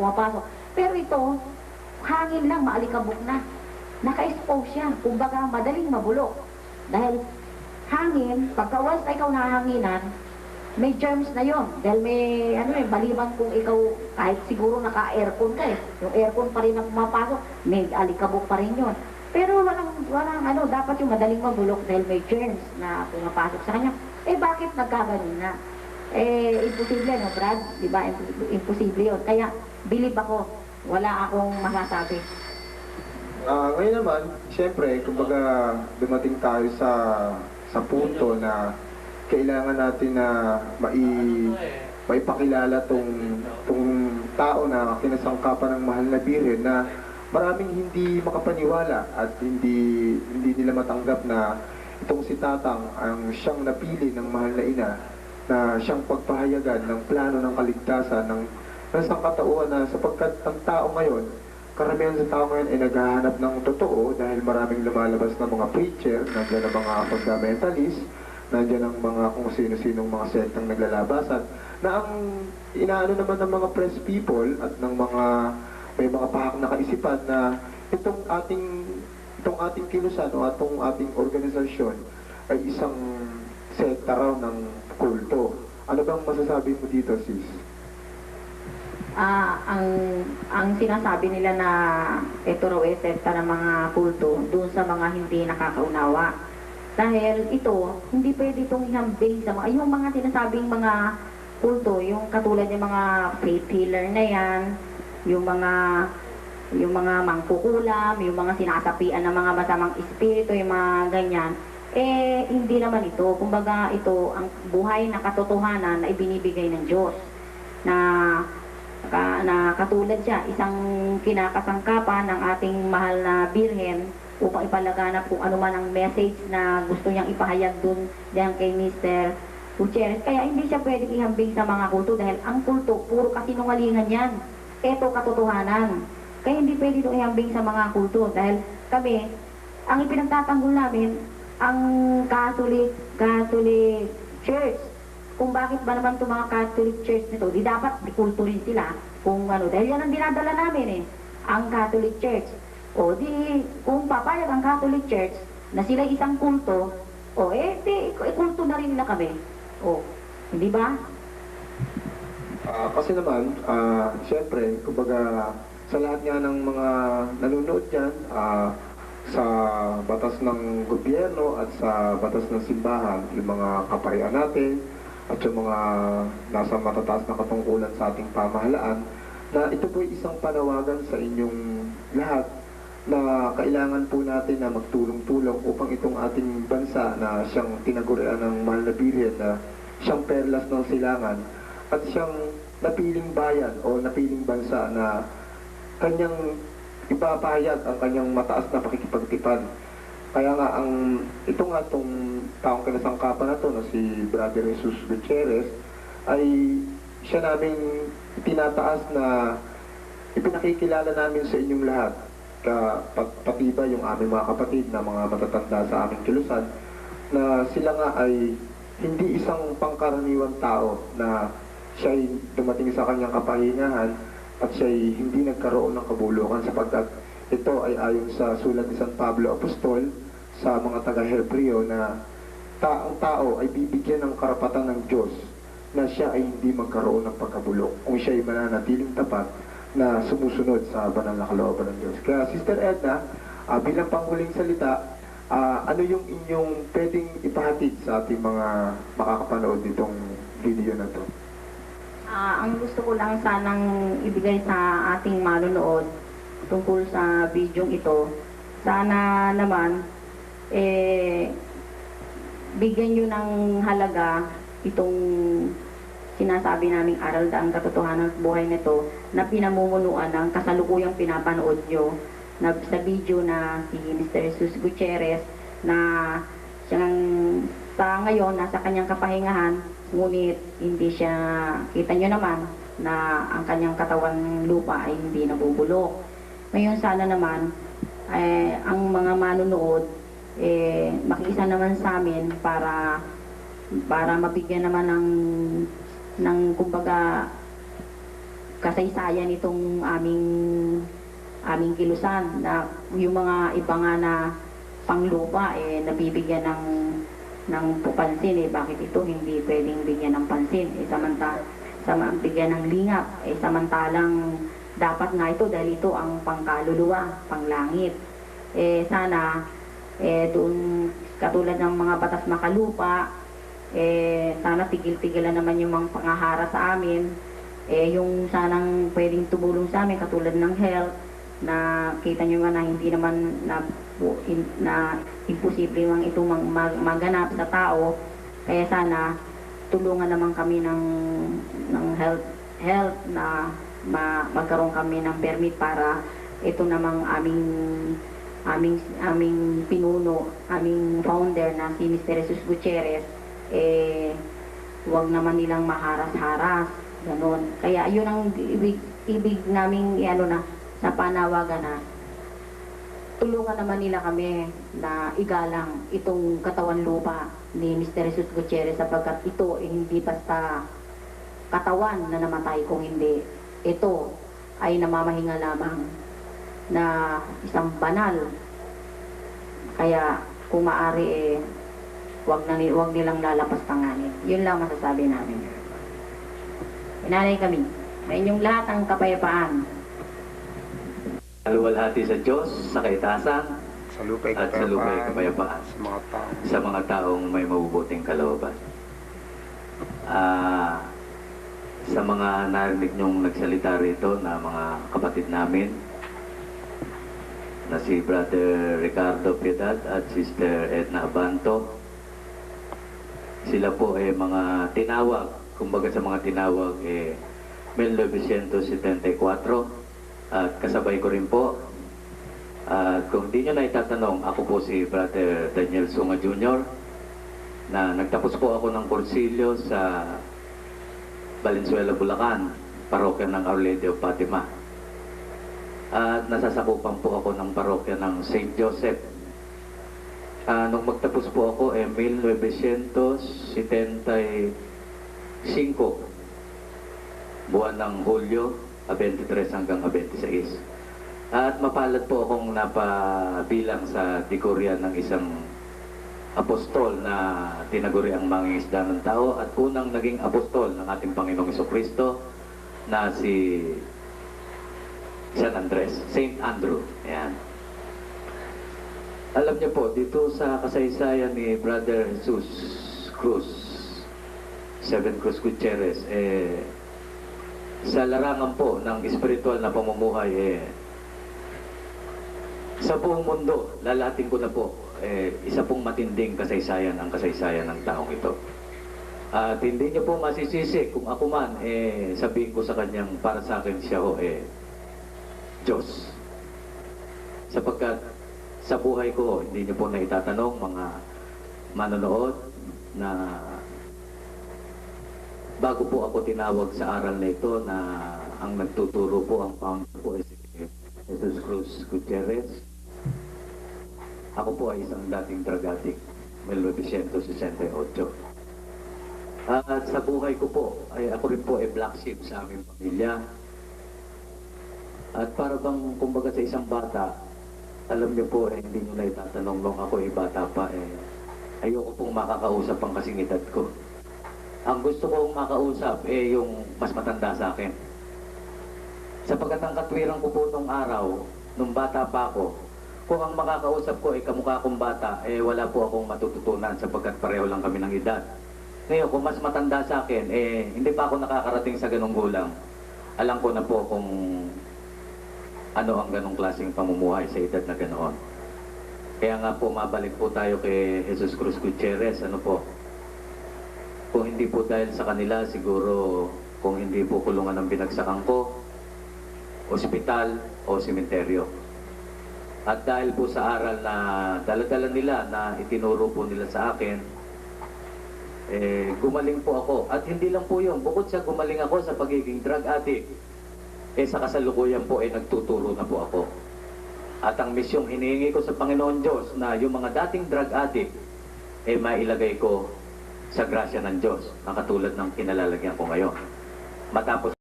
pumapasok. Pero ito, hangin lang, maalikabok na. Naka-expose siya. Kumbaga, madaling mabulok. Dahil hangin, pagka once na ikaw nahanginan, may germs na yon. Dahil may, maliban kung ikaw, kahit siguro naka-aircon ka yung aircon pa rin ang pumapasok, may alikabok pa rin yon. Pero walang dapat yung madaling mabulok dahil may germs na pumapasok sa kanya. Eh, bakit nagkaganon na? Imposible, no, Brad? Diba? Imposible yun. Kaya, bilib ako. Wala akong masasabi. Ngayon naman, siyempre, kumbaga dumating tayo sa punto na kailangan natin na maipakilala tong tao na kinasangkapan ng mahal na birhen na maraming hindi makapaniwala at hindi nila matanggap na itong si Tatang ang siyang napili ng mahal na ina na siyang pagpahayagan ng plano ng kaligtasan ng sangkatauhan na sapagkat ang tao ngayon, karamihan sa tao ngayon ay naghahanap ng totoo dahil maraming lumalabas na mga preacher, nandiyan ang mga fundamentalist, nandiyan ang mga kung sino-sinong mga sektang naglalabasan, na ang inaano naman ng mga press people at ng mga may mga pahak na kaisipan na itong ating kilusan o itong ating organisasyon ay isang sekta raw ng kulto. Ano bang masasabi mo dito, sis? Ang sinasabi nila na ito raw ay sekta ng mga kulto doon sa mga hindi nakakaunawa. Dahil ito, hindi pwede itong ihambing sa yung mga sinasabing mga kulto, yung katulad ng mga faith healer na yan, yung mga mangkukulam, yung mga sinasapian ng mga masamang espiritu, yung mga ganyan, hindi naman ito. Kumbaga, ito ang buhay na katotohanan na ibinibigay ng Diyos. Na katulad siya, isang kinakasangkapan ng ating mahal na birhen upang ipalaganap kung ano man ang message na gusto niyang ipahayag dun diyan kay Mr. Gutierrez. Kaya hindi siya pwedeng ihambing sa mga kulto dahil ang kulto, puro kasinungalingan yan. Ito katotohanan. Kaya hindi pwede itong ihambing sa mga kulto dahil kami, ang ipinagtatanggol namin, ang Catholic Church. Kung bakit ba naman itong mga Catholic Church nito, di dapat di kulto rin sila. Kung dahil yan ang dinadala namin ang Catholic Church. O di, kung papayag ang Catholic Church na sila isang kulto, kulto na rin nila kami. Hindi ba? Kasi naman, siyempre, kumbaga, sa lahat nga ng mga nanonood dyan, sa batas ng gobyerno at sa batas ng simbahan, yung mga kaparian natin, at yung mga nasa matataas na katungkulan sa ating pamahalaan, na ito po ay isang panawagan sa inyong lahat na kailangan po natin na magtulong-tulong upang itong ating bansa na siyang tinagurian ng mahal na birhen na siyang perlas ng silangan at siyang napiling bayan o napiling bansa na kanyang ipapahayag ang kanyang mataas na pakikipagtipan. Kaya nga, itong taong kinasangkapan na to na si Brother Jesus Gutierrez ay siya naming tinataas na ipinakikilala namin sa inyong lahat. Pati ba yung aming mga kapatid na mga matatanda sa aming kilusan na sila nga ay hindi isang pangkaraniwang tao na siya'y dumating sa kanyang kapahingahan at siya'y hindi nagkaroon ng kabulukan sapagkat ito ay ayon sa sulat ni San Pablo Apostol sa mga taga-Hebreo na ang tao ay bibigyan ng karapatan ng Diyos na siya ay hindi magkaroon ng pagkabulok kung siya ay mananatiling tapat na sumusunod sa banal na kalooban ng Diyos. Kaya Sister Edna, bilang panghuling salita, ano yung inyong pwedeng ipahatid sa ating mga makakapanood nitong video na to? Ang gusto ko lang sanang ibigay sa ating manonood tungkol sa video ito, sana naman bigyan nyo ng halaga itong sinasabi naming aral daang katotohanan at buhay nito na pinamumunuan ng kasalukuyang pinapanood nyo na sa video na si Mr. Jesus Gutierrez na siyang sa ngayon nasa kanyang kapahingahan, ngunit hindi siya, kita nyo naman na ang kanyang katawan lupa ay hindi nabubulok. Ngayon sana naman ang mga manunood makiisa naman sa amin para mabigyan naman ng kumbaga kasaysayan itong aming kilusan na yung mga iba nga na panglupa nabibigyan ng pansin bakit ito hindi pwedeng bigyan ng pansin bigyan ng lingap samantalang dapat nga ito dahil ito ang pangkaluluwa, panglangit. Sana doon katulad ng mga batas makalupa sana tigil-tigilan naman yung mga pangahara sa amin. Yung sanang pwedeng tumulong sa amin katulad ng health na kita nyo nga na hindi naman na imposible mang ito maganap sa tao. Kaya sana tulungan naman kami ng health na magkaroon kami ng permit para ito namang aming pinuno, aming founder na si Mr. Jesus Gutierrez, wag naman nilang maharas-haras, ganon. Kaya yun ang ibig naming sa panawagan na tulungan naman nila kami na igalang itong katawan lupa ni Mr. Jesus Gutierrez sapagkat ito hindi basta katawan na namatay, kung hindi ito ay namamahinga lamang na isang banal. Kaya kung maaari wag nilang lalapas tanganin. Yun lang masasabi namin. Inanay kami sa inyong lahat ang kapayapaan. Aluwalhati sa Diyos, sa kaitasan, Sa lupay at sa lupay kapayapaan sa mga taong may mabubuting kalooban. Sa mga narinig niyong nagsalita rito na mga kapatid namin na si Brother Ricardo Piedad at Sister Edna Abanto, sila po ay mga tinawag, kumbaga sa mga tinawag 1974 at kasabay ko rin po. At kung di nyo na itatanong, ako po si Brother Daniel Sunga Jr. na nagtapos po ako ng kursilyo sa Valenzuela, Bulacan, parokya ng Our Lady of Fatima. At nasasakupan po ako ng parokya ng St. Joseph. Nung magtapos po ako 1975, buwan ng Hulyo, 23 hanggang 26. At mapalad po akong napabilang sa dekorya ng isang apostol na tinaguri ang mangingisda ng tao at unang naging apostol ng ating Panginoong Jesucristo na si San Andres, Saint Andrew. Ayan. Alam niyo po, dito sa kasaysayan ni Brother Jesus Cruz, Seven Cruz Gutierrez, sa larangan po ng espiritual na pamumuhay, sa buong mundo, lalating ko na po, isa pong matinding kasaysayan ang kasaysayan ng taong ito. At hindi niyo po masisisi kung ako man, sabihin ko sa kanyang para sa akin siya ho, Diyos. Sapagkat sa buhay ko, hindi niyo po na itatanong mga manonood na bago po ako tinawag sa aral na ito na ang nagtuturo po ang founder po ay si Jesus Cruz Gutierrez. Ako po ay isang dating drug addict, 1968. At sa buhay ko po, ay ako rin po ay black sheep sa aming pamilya. At para bang kumbaga sa isang bata, alam niyo po, hindi niyo na itatanong nung ako ay bata pa, ayoko pong makakausap ang kasing edad ko. Ang gusto kong makausap yung mas matanda sa akin. Sapagkat ang katwiran ko po nung araw, nung bata pa ako, kung ang makakausap ko ay kamukha kong bata, wala po akong matututunan sapagkat pareho lang kami ng edad. Ngayon, kung mas matanda sa akin, hindi pa ako nakakarating sa ganong gulang. Alam ko na po kung ano ang ganong klaseng pamumuhay sa edad na ganoon. Kaya nga po, mabalik po tayo kay Jesus Cruz Gutierrez. Ano po? Kung hindi po dahil sa kanila, siguro kung hindi po kulungan ng binagsakan ko, ospital o sementeryo. At dahil po sa aral na dala-dala nila na itinuro po nila sa akin, gumaling po ako. At hindi lang po yun, bukod sa gumaling ako sa pagiging drug addict, sa kasalukuyan po nagtuturo na po ako. At ang misyong hinihingi ko sa Panginoon Diyos na yung mga dating drug addict, mailagay ko sa grasya ng Diyos, na katulad ng kinalalagyan ko ngayon. Matapos